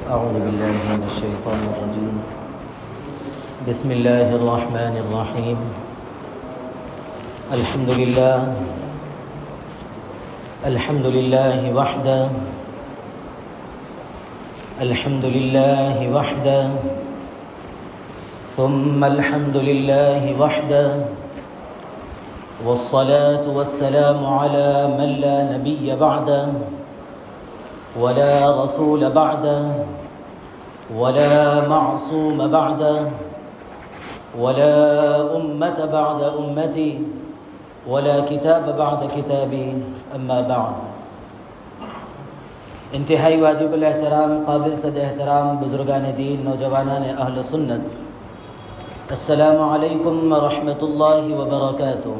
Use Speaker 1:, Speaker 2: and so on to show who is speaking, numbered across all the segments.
Speaker 1: أعوذ بالله من الشيطان الرجيم. بسم الله الرحمن الرحيم. الحمد لله وحده. الحمد لله وحده. ثم الحمد لله وحده. والصلاة والسلام على من لا نبي بعده ولا رسول بعده ولا معصوم بعده ولا أمة بعد أمتي ولا كتاب بعد كتابي. أما بعد. انتہائی واجب الاحترام، قابل صد احترام بزرگان دین، نوجوانان اہل سنت، السلام علیکم ورحمۃ اللہ وبرکاتہ.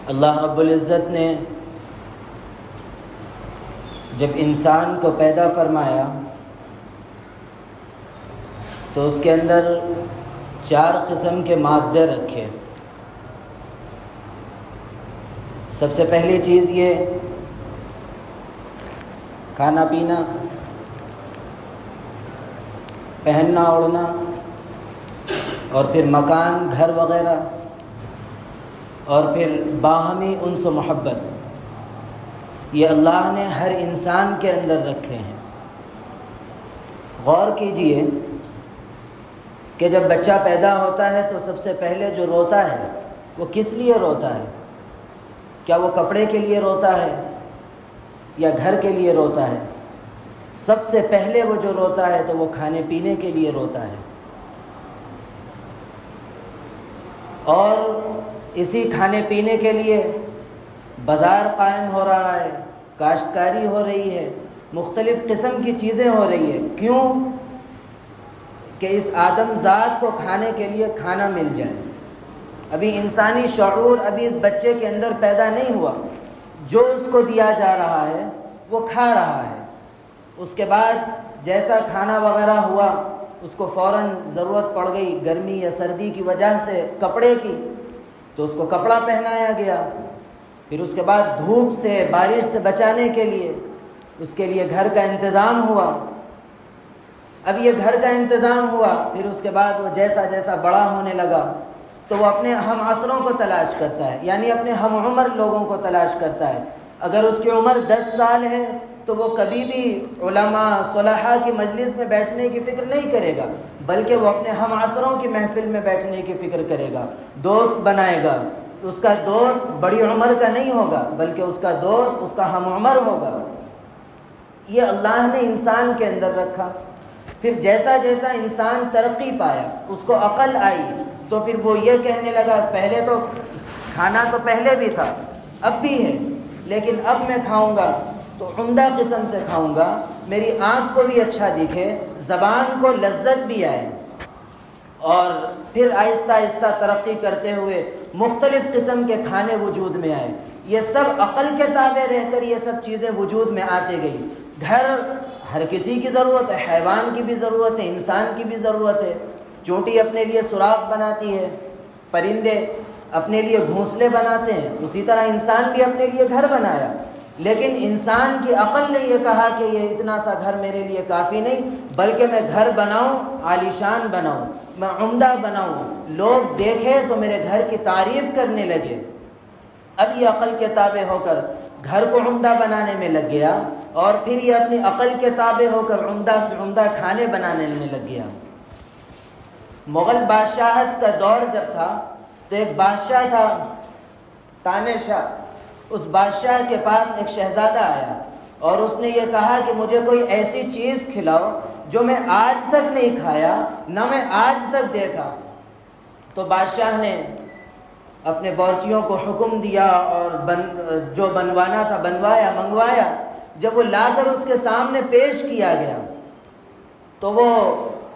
Speaker 1: اللہ رب العزت نے جب انسان کو پیدا فرمایا تو اس کے اندر 4 قسم کے مادے رکھے. سب سے پہلی چیز یہ کھانا پینا، پہننا اوڑھنا، اور پھر مکان گھر وغیرہ، اور پھر باہمی انس و محبت. یہ اللہ نے ہر انسان کے اندر رکھے ہیں. غور کیجئے کہ جب بچہ پیدا ہوتا ہے تو سب سے پہلے جو روتا ہے وہ کس لیے روتا ہے؟ کیا وہ کپڑے کے لیے روتا ہے یا گھر کے لیے روتا ہے؟ سب سے پہلے وہ جو روتا ہے تو وہ کھانے پینے کے لیے روتا ہے. اور اسی کھانے پینے کے لیے بازار قائم ہو رہا ہے، کاشتکاری ہو رہی ہے، مختلف قسم کی چیزیں ہو رہی ہے. کیوں؟ کہ اس آدم ذات کو کھانے کے لیے کھانا مل جائے. ابھی انسانی شعور ابھی اس بچے کے اندر پیدا نہیں ہوا. جو اس کو دیا جا رہا ہے وہ کھا رہا ہے. اس کے بعد جیسا کھانا وغیرہ ہوا اس کو فوراً ضرورت پڑ گئی گرمی یا سردی کی وجہ سے کپڑے کی، تو اس کو کپڑا پہنایا گیا. پھر اس کے بعد دھوپ سے، بارش سے بچانے کے لیے اس کے لیے گھر کا انتظام ہوا. اب یہ گھر کا انتظام ہوا، پھر اس کے بعد وہ جیسا جیسا بڑا ہونے لگا تو وہ اپنے ہم عصروں کو تلاش کرتا ہے، یعنی اپنے ہم عمر لوگوں کو تلاش کرتا ہے. اگر اس کی عمر 10 سال ہے تو وہ کبھی بھی علماء صلحاء کی مجلس میں بیٹھنے کی فکر نہیں کرے گا، بلکہ وہ اپنے ہم عصروں کی محفل میں بیٹھنے کی فکر کرے گا، دوست بنائے گا. اس کا دوست بڑی عمر کا نہیں ہوگا بلکہ اس کا دوست اس کا ہم عمر ہوگا. یہ اللہ نے انسان کے اندر رکھا. پھر جیسا جیسا انسان ترقی پایا، اس کو عقل آئی، تو پھر وہ یہ کہنے لگا پہلے تو کھانا تو پہلے بھی تھا، اب بھی ہے، لیکن اب میں کھاؤں گا تو عمدہ قسم سے کھاؤں گا، میری آنکھ کو بھی اچھا دکھے، زبان کو لذت بھی آئے. اور پھر آہستہ آہستہ ترقی کرتے ہوئے مختلف قسم کے کھانے وجود میں آئے. یہ سب عقل کے تابع رہ کر یہ سب چیزیں وجود میں آتے گئی. گھر ہر کسی کی ضرورت ہے، حیوان کی بھی ضرورت ہے، انسان کی بھی ضرورت ہے. چونٹی اپنے لیے سوراخ بناتی ہے، پرندے اپنے لیے گھونسلے بناتے ہیں، اسی طرح انسان بھی اپنے لیے گھر بنایا. لیکن انسان کی عقل نے یہ کہا کہ یہ اتنا سا گھر میرے لیے کافی نہیں، بلکہ میں گھر بناؤں، عالیشان بناؤں، میں عمدہ بناؤں، لوگ دیکھیں تو میرے گھر کی تعریف کرنے لگے. اب یہ عقل کے تابع ہو کر گھر کو عمدہ بنانے میں لگ گیا، اور پھر یہ اپنی عقل کے تابع ہو کر عمدہ سے عمدہ کھانے بنانے میں لگ گیا. مغل بادشاہت کا دور جب تھا تو ایک بادشاہ تھا تانر شاہ. اس بادشاہ کے پاس ایک شہزادہ آیا اور اس نے یہ کہا کہ مجھے کوئی ایسی چیز کھلاؤ جو میں آج تک نہیں کھایا، نہ میں آج تک دیکھا. تو بادشاہ نے اپنے بورچیوں کو حکم دیا اور جو بنوانا تھا بنوایا، منگوایا. جب وہ لا کر اس کے سامنے پیش کیا گیا تو وہ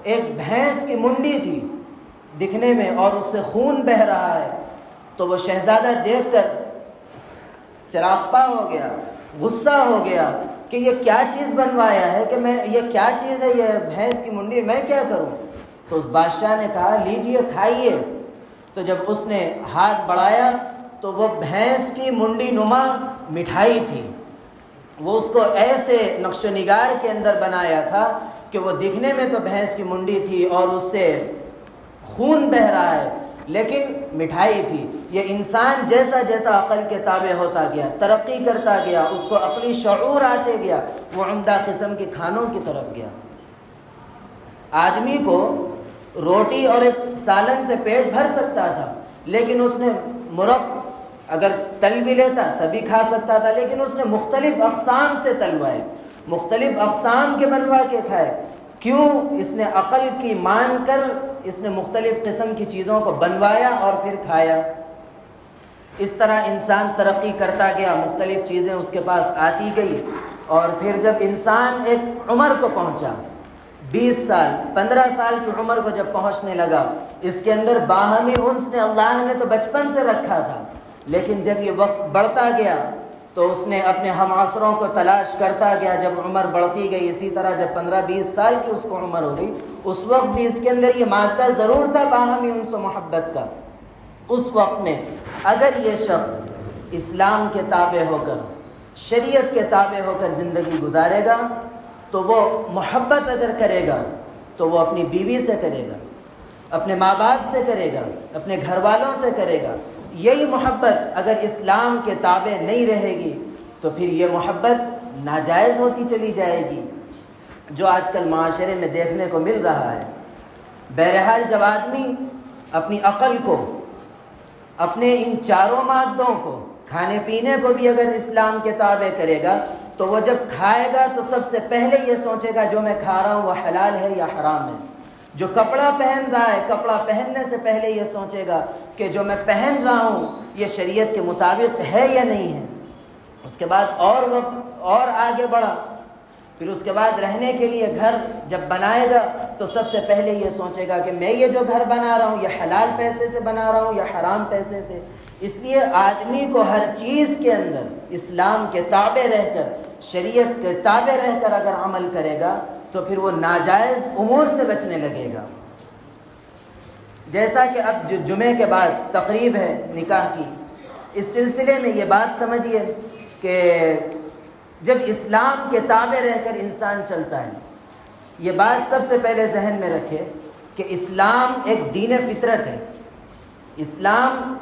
Speaker 1: ایک بھینس کی منڈی تھی دکھنے میں اور اس سے خون بہہ رہا ہے. تو وہ شہزادہ دیکھ کر چراغپا ہو گیا، غصہ ہو گیا کہ یہ کیا چیز بنوایا ہے، کہ میں یہ کیا چیز ہے، یہ بھینس کی منڈی، میں کیا کروں. تو اس بادشاہ نے کہا لیجئے کھائیے. تو جب اس نے ہاتھ بڑھایا تو وہ بھینس کی منڈی نما مٹھائی تھی. وہ اس کو ایسے نقش و نگار کے اندر بنایا تھا کہ وہ دکھنے میں تو بھینس کی منڈی تھی اور اس سے خون بہہ رہا ہے، لیکن مٹھائی تھی۔ یہ انسان جیسا جیسا عقل کے تابع ہوتا گیا، ترقی کرتا گیا، اس کو عقلی شعور آتے گیا، وہ عمدہ قسم کے کھانوں کی طرف گیا۔ آدمی کو روٹی اور ایک سالن سے پیٹ بھر سکتا تھا، لیکن اس نے مرغ اگر تل بھی لیتا تبھی کھا سکتا تھا، لیکن اس نے مختلف اقسام سے تلوائے، مختلف اقسام کے بنوا کے کھائے۔ کیوں؟ اس نے عقل کی مان کر اس نے مختلف قسم کی چیزوں کو بنوایا اور پھر کھایا۔ اس طرح انسان ترقی کرتا گیا، مختلف چیزیں اس کے پاس آتی گئی، اور پھر جب انسان ایک عمر کو پہنچا، 20 سال 15 سال کی عمر کو جب پہنچنے لگا، اس کے اندر باہمی انس نے اللہ نے تو بچپن سے رکھا تھا، لیکن جب یہ وقت بڑھتا گیا تو اس نے اپنے ہم عصروں کو تلاش کرتا گیا۔ جب عمر بڑھتی گئی، اسی طرح جب 15-20 سال کی اس کو عمر ہو گئی، اس وقت بھی اس کے اندر یہ مادہ ضرور تھا باہمی انس و محبت کا۔ اس وقت میں اگر یہ شخص اسلام کے تابع ہو کر، شریعت کے تابع ہو کر زندگی گزارے گا تو وہ محبت اگر کرے گا تو وہ اپنی بیوی سے کرے گا، اپنے ماں باپ سے کرے گا، اپنے گھر والوں سے کرے گا۔ یہی محبت اگر اسلام کے تابع نہیں رہے گی تو پھر یہ محبت ناجائز ہوتی چلی جائے گی، جو آج کل معاشرے میں دیکھنے کو مل رہا ہے۔ بہرحال جب آدمی اپنی عقل کو، اپنے ان چاروں مادوں کو، کھانے پینے کو بھی اگر اسلام کے تابع کرے گا تو وہ جب کھائے گا تو سب سے پہلے یہ سوچے گا جو میں کھا رہا ہوں وہ حلال ہے یا حرام ہے۔ جو کپڑا پہن رہا ہے، کپڑا پہننے سے پہلے یہ سوچے گا کہ جو میں پہن رہا ہوں یہ شریعت کے مطابق ہے یا نہیں ہے۔ اس کے بعد اور وقت اور آگے بڑھا، پھر اس کے بعد رہنے کے لیے گھر جب بنائے گا تو سب سے پہلے یہ سوچے گا کہ میں یہ جو گھر بنا رہا ہوں یہ حلال پیسے سے بنا رہا ہوں یا حرام پیسے سے۔ اس لیے آدمی کو ہر چیز کے اندر اسلام کے تابع رہ کر، شریعت کے تابع رہ کر اگر عمل کرے گا تو پھر وہ ناجائز امور سے بچنے لگے گا۔ جیسا کہ اب جو جمعے کے بعد تقریب ہے نکاح کی، اس سلسلے میں یہ بات سمجھیے کہ جب اسلام کے تابع رہ کر انسان چلتا ہے، یہ بات سب سے پہلے ذہن میں رکھے کہ اسلام ایک دین فطرت ہے۔ اسلام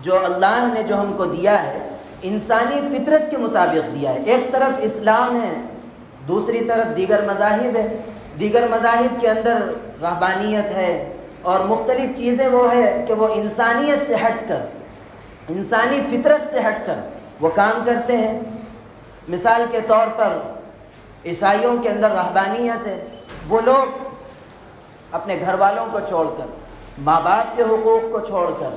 Speaker 1: جو اللہ نے جو ہم کو دیا ہے انسانی فطرت کے مطابق دیا ہے۔ ایک طرف اسلام ہے، دوسری طرف دیگر مذاہب ہے۔ دیگر مذاہب کے اندر رہبانیت ہے اور مختلف چیزیں وہ ہے کہ وہ انسانیت سے ہٹ کر، انسانی فطرت سے ہٹ کر وہ کام کرتے ہیں۔ مثال کے طور پر عیسائیوں کے اندر رہبانیت ہے، وہ لوگ اپنے گھر والوں کو چھوڑ کر، ماں باپ کے حقوق کو چھوڑ کر،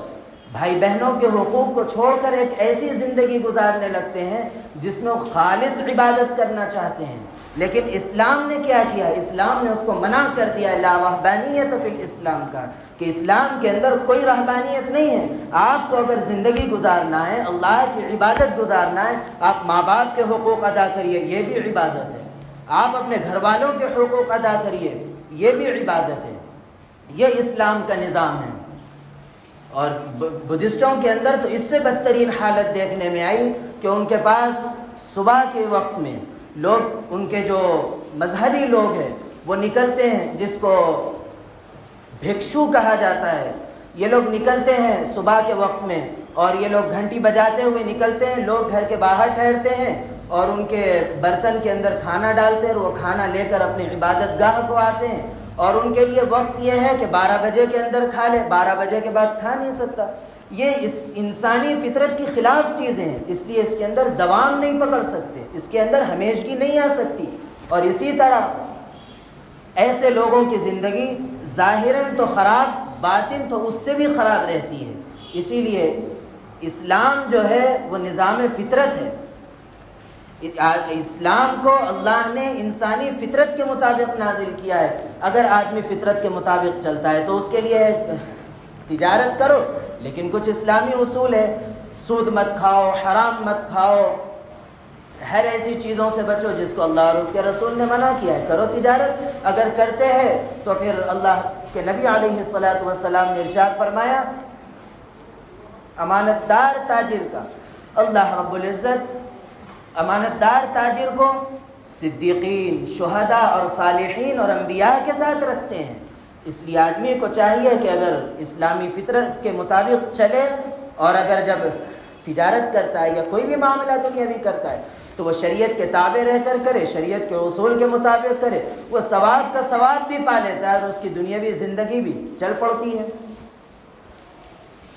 Speaker 1: بھائی بہنوں کے حقوق کو چھوڑ کر ایک ایسی زندگی گزارنے لگتے ہیں جس میں وہ خالص عبادت کرنا چاہتے ہیں۔ لیکن اسلام نے کیا کیا؟ اسلام نے اس کو منع کر دیا، لا رہبانیت فی الاسلام کا، کہ اسلام کے اندر کوئی رہبانیت نہیں ہے۔ آپ کو اگر زندگی گزارنا ہے، اللہ کی عبادت گزارنا ہے، آپ ماں باپ کے حقوق ادا کریے، یہ بھی عبادت ہے۔ آپ اپنے گھر والوں کے حقوق ادا کریے، یہ بھی عبادت ہے۔ یہ اسلام کا نظام ہے۔ اور بدھسٹوں کے اندر تو اس سے بدترین حالت دیکھنے میں آئی کہ ان کے پاس صبح کے وقت میں لوگ، ان کے جو مذہبی لوگ ہیں وہ نکلتے ہیں، جس کو بھکشو کہا جاتا ہے، یہ لوگ نکلتے ہیں صبح کے وقت میں اور یہ لوگ گھنٹی بجاتے ہوئے نکلتے ہیں۔ لوگ گھر کے باہر ٹھہرتے ہیں اور ان کے برتن کے اندر کھانا ڈالتے ہیں اور وہ کھانا لے کر اپنی عبادت گاہ کو آتے ہیں، اور ان کے لیے وقت یہ ہے کہ 12 بجے کے اندر کھا لے، 12 بجے کے بعد کھا نہیں سکتا۔ یہ اس انسانی فطرت کی خلاف چیزیں ہیں، اس لیے اس کے اندر دوام نہیں پکڑ سکتے، اس کے اندر ہمیشگی نہیں آ سکتی۔ اور اسی طرح ایسے لوگوں کی زندگی ظاہراً تو خراب، باطن تو اس سے بھی خراب رہتی ہے۔ اسی لیے اسلام جو ہے وہ نظام فطرت ہے۔ اسلام کو اللہ نے انسانی فطرت کے مطابق نازل کیا ہے۔ اگر آدمی فطرت کے مطابق چلتا ہے تو اس کے لیے تجارت کرو، لیکن کچھ اسلامی اصول ہے، سود مت کھاؤ، حرام مت کھاؤ، ہر ایسی چیزوں سے بچو جس کو اللہ اور اس کے رسول نے منع کیا ہے۔ کرو تجارت، اگر کرتے ہیں تو پھر اللہ کے نبی علیہ الصلاۃ والسلام نے ارشاد فرمایا، امانت دار تاجر کا اللہ رب العزت امانت دار تاجر کو صدیقین، شہداء اور صالحین اور انبیاء کے ساتھ رکھتے ہیں۔ اس لیے آدمی کو چاہیے کہ اگر اسلامی فطرت کے مطابق چلے اور اگر جب تجارت کرتا ہے یا کوئی بھی معاملہ دنیاوی کرتا ہے تو وہ شریعت کے تابع رہ کر کرے، شریعت کے اصول کے مطابق کرے، وہ ثواب کا ثواب بھی پا لیتا ہے اور اس کی دنیاوی زندگی بھی چل پڑتی ہے۔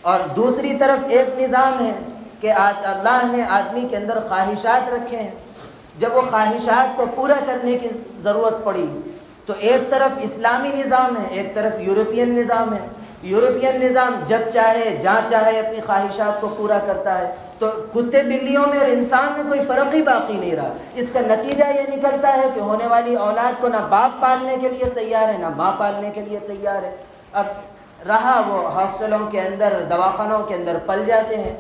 Speaker 1: اور دوسری طرف ایک نظام ہے کہ اللہ نے آدمی کے اندر خواہشات رکھے ہیں، جب وہ خواہشات کو پورا کرنے کی ضرورت پڑی تو ایک طرف اسلامی نظام ہے، ایک طرف یورپین نظام ہے۔ یورپین نظام جب چاہے جہاں چاہے اپنی خواہشات کو پورا کرتا ہے، تو کتے بلیوں میں اور انسان میں کوئی فرق ہی باقی نہیں رہا۔ اس کا نتیجہ یہ نکلتا ہے کہ ہونے والی اولاد کو نہ باپ پالنے کے لیے تیار ہے نہ ماں پالنے کے لیے تیار ہے۔ اب رہا وہ ہاسٹلوں کے اندر، دواخانوں کے اندر پل جاتے ہیں،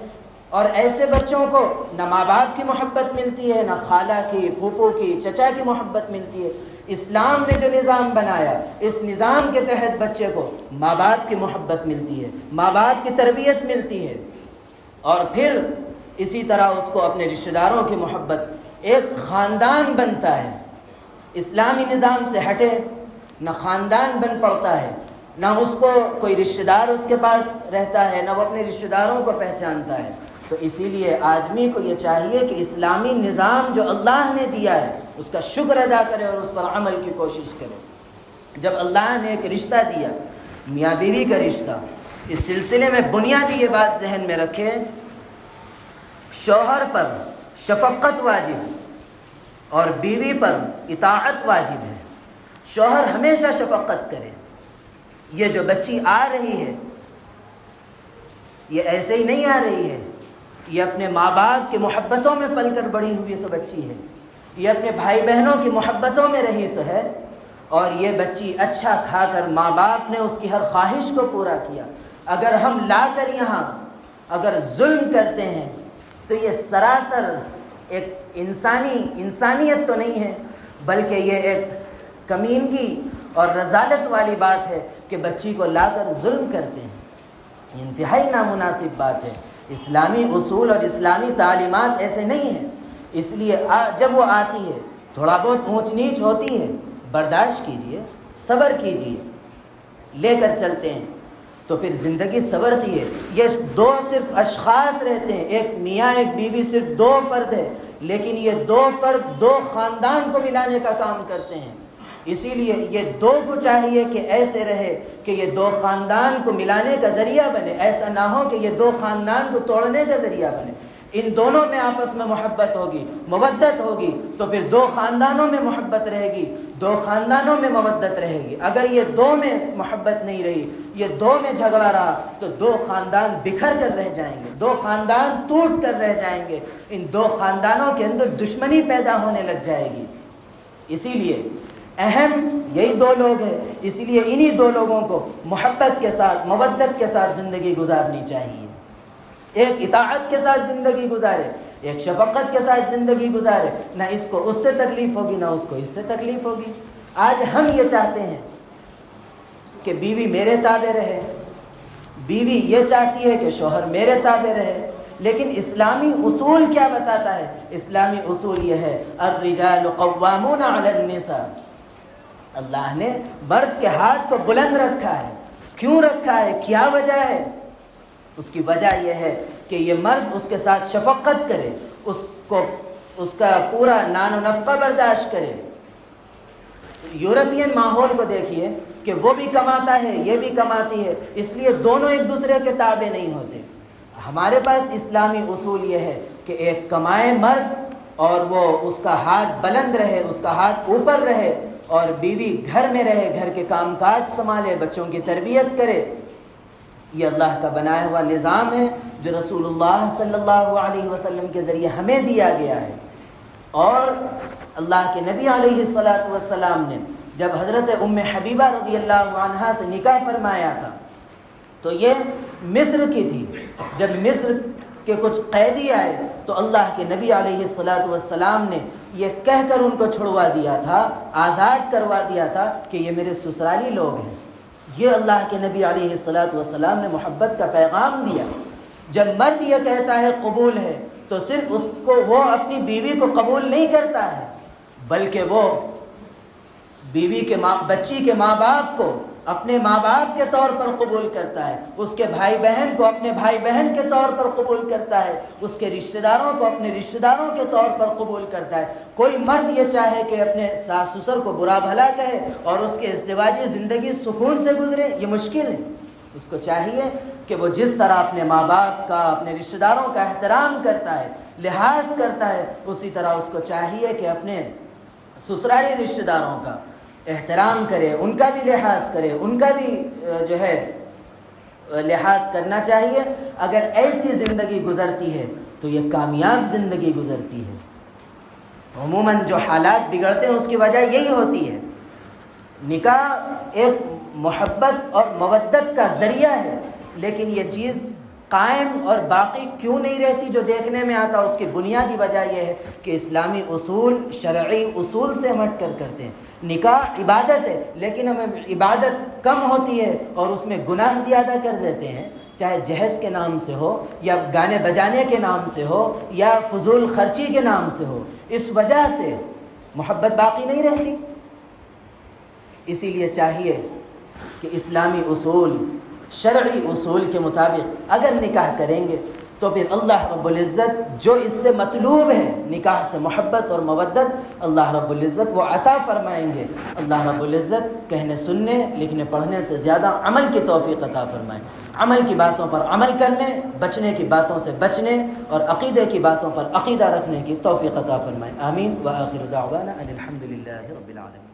Speaker 1: اور ایسے بچوں کو نہ ماں باپ کی محبت ملتی ہے، نہ خالہ کی، پھوپھو کی، چچا کی محبت ملتی ہے۔ اسلام نے جو نظام بنایا، اس نظام کے تحت بچے کو ماں باپ کی محبت ملتی ہے، ماں باپ کی تربیت ملتی ہے، اور پھر اسی طرح اس کو اپنے رشتہ داروں کی محبت، ایک خاندان بنتا ہے۔ اسلامی نظام سے ہٹے نہ خاندان بن پڑتا ہے، نہ اس کو کوئی رشتہ دار اس کے پاس رہتا ہے، نہ وہ اپنے رشتہ داروں کو پہچانتا ہے۔ تو اسی لیے آدمی کو یہ چاہیے کہ اسلامی نظام جو اللہ نے دیا ہے اس کا شکر ادا کرے اور اس پر عمل کی کوشش کرے۔ جب اللہ نے ایک رشتہ دیا، میاں بیوی کا رشتہ، اس سلسلے میں بنیادی یہ بات ذہن میں رکھیں، شوہر پر شفقت واجب اور بیوی پر اطاعت واجب ہے۔ شوہر ہمیشہ شفقت کرے۔ یہ جو بچی آ رہی ہے یہ ایسے ہی نہیں آ رہی ہے، یہ اپنے ماں باپ کی محبتوں میں پل کر بڑی ہوئی سو بچی ہے، یہ اپنے بھائی بہنوں کی محبتوں میں رہی سو ہے، اور یہ بچی اچھا کھا کر ماں باپ نے اس کی ہر خواہش کو پورا کیا۔ اگر ہم لا کر یہاں اگر ظلم کرتے ہیں تو یہ سراسر ایک انسانیت تو نہیں ہے، بلکہ یہ ایک کمینگی اور رذالت والی بات ہے کہ بچی کو لا کر ظلم کرتے ہیں۔ انتہائی نامناسب بات ہے۔ اسلامی اصول اور اسلامی تعلیمات ایسے نہیں ہیں۔ اس لیے جب وہ آتی ہے تھوڑا بہت اونچ نیچ ہوتی ہے، برداشت کیجئے، صبر کیجئے، لے کر چلتے ہیں تو پھر زندگی سنورتی ہے۔ یہ دو صرف اشخاص رہتے ہیں، ایک میاں ایک بیوی، صرف دو فرد ہے، لیکن یہ دو فرد دو خاندان کو ملانے کا کام کرتے ہیں۔ اسی لیے یہ دو کو چاہیے کہ ایسے رہے کہ یہ دو خاندان کو ملانے کا ذریعہ بنے، ایسا نہ ہو کہ یہ دو خاندان کو توڑنے کا ذریعہ بنے۔ ان دونوں میں آپس میں محبت ہوگی، مودت ہوگی تو پھر دو خاندانوں میں محبت رہے گی، دو خاندانوں میں مودت رہے گی۔ اگر یہ دو میں محبت نہیں رہی، یہ دو میں جھگڑا رہا تو دو خاندان بکھر کر رہ جائیں گے، دو خاندان ٹوٹ کر رہ جائیں گے، ان دو خاندانوں کے اندر دشمنی پیدا ہونے لگ جائے گی۔ اسی لیے اہم یہی دو لوگ ہیں، اسی لیے انہی دو لوگوں کو محبت کے ساتھ، مودت کے ساتھ زندگی گزارنی چاہیے۔ ایک اطاعت کے ساتھ زندگی گزارے، ایک شفقت کے ساتھ زندگی گزارے، نہ اس کو اس سے تکلیف ہوگی نہ اس کو اس سے تکلیف ہوگی۔ آج ہم یہ چاہتے ہیں کہ بیوی میرے تابع رہے، بیوی یہ چاہتی ہے کہ شوہر میرے تابع رہے، لیکن اسلامی اصول کیا بتاتا ہے؟ اسلامی اصول یہ ہے الرجال قوامون علی النساء۔ اللہ نے مرد کے ہاتھ کو بلند رکھا ہے۔ کیوں رکھا ہے؟ کیا وجہ ہے؟ اس کی وجہ یہ ہے کہ یہ مرد اس کے ساتھ شفقت کرے، اس کا پورا نان و نفقہ برداشت کرے۔ یورپین ماحول کو دیکھیے کہ وہ بھی کماتا ہے، یہ بھی کماتی ہے، اس لیے دونوں ایک دوسرے کے تابع نہیں ہوتے۔ ہمارے پاس اسلامی اصول یہ ہے کہ ایک کمائے مرد اور وہ اس کا ہاتھ بلند رہے، اس کا ہاتھ اوپر رہے، اور بیوی گھر میں رہے، گھر کے کام کاج سنبھالے، بچوں کی تربیت کرے۔ یہ اللہ کا بنایا ہوا نظام ہے جو رسول اللہ صلی اللہ علیہ وسلم کے ذریعے ہمیں دیا گیا ہے۔ اور اللہ کے نبی علیہ الصلاۃ والسلام نے جب حضرت ام حبیبہ رضی اللہ عنہا سے نکاح فرمایا تھا تو یہ مصر کی تھی۔ جب مصر کے کچھ قیدی آئے تو اللہ کے نبی علیہ الصلاۃ والسلام نے یہ کہہ کر ان کو چھڑوا دیا تھا، آزاد کروا دیا تھا کہ یہ میرے سسرالی لوگ ہیں۔ یہ اللہ کے نبی علیہ الصلاۃ والسلام نے محبت کا پیغام دیا۔ جب مرد یہ کہتا ہے قبول ہے تو صرف اس کو وہ اپنی بیوی کو قبول نہیں کرتا ہے، بلکہ وہ بیوی کے بچی کے ماں باپ کو اپنے ماں باپ کے طور پر قبول کرتا ہے، اس کے بھائی بہن کو اپنے بھائی بہن کے طور پر قبول کرتا ہے، اس کے رشتہ داروں کو اپنے رشتہ داروں کے طور پر قبول کرتا ہے۔ کوئی مرد یہ چاہے کہ اپنے ساس سسر کو برا بھلا کہے اور اس کے ازدواجی زندگی سکون سے گزرے، یہ مشکل ہے۔ اس کو چاہیے کہ وہ جس طرح اپنے ماں باپ کا، اپنے رشتہ داروں کا احترام کرتا ہے، لحاظ کرتا ہے، اسی طرح اس کو چاہیے کہ اپنے سسرالی رشتہ داروں کا احترام کرے، ان کا بھی لحاظ کرے، ان کا بھی جو ہے لحاظ کرنا چاہیے۔ اگر ایسی زندگی گزرتی ہے تو یہ کامیاب زندگی گزرتی ہے۔ عموماً جو حالات بگڑتے ہیں اس کی وجہ یہی ہوتی ہے۔ نکاح ایک محبت اور مودت کا ذریعہ ہے، لیکن یہ چیز قائم اور باقی کیوں نہیں رہتی جو دیکھنے میں آتا، اس کی بنیادی وجہ یہ ہے کہ اسلامی اصول، شرعی اصول سے ہم ہٹ کر کرتے ہیں۔ نکاح عبادت ہے، لیکن ہمیں عبادت کم ہوتی ہے اور اس میں گناہ زیادہ کر دیتے ہیں، چاہے جہیز کے نام سے ہو یا گانے بجانے کے نام سے ہو یا فضول خرچی کے نام سے ہو، اس وجہ سے محبت باقی نہیں رہتی۔ اسی لیے چاہیے کہ اسلامی اصول، شرعی اصول کے مطابق اگر نکاح کریں گے تو پھر اللہ رب العزت جو اس سے مطلوب ہے، نکاح سے محبت اور مودت، اللہ رب العزت وہ عطا فرمائیں گے۔ اللہ رب العزت کہنے سننے، لکھنے پڑھنے سے زیادہ عمل کی توفیق عطا فرمائیں، عمل کی باتوں پر عمل کرنے، بچنے کی باتوں سے بچنے اور عقیدے کی باتوں پر عقیدہ رکھنے کی توفیق عطا فرمائیں۔ آمین۔ وآخر دعوانا ان الحمد للہ رب العالمین۔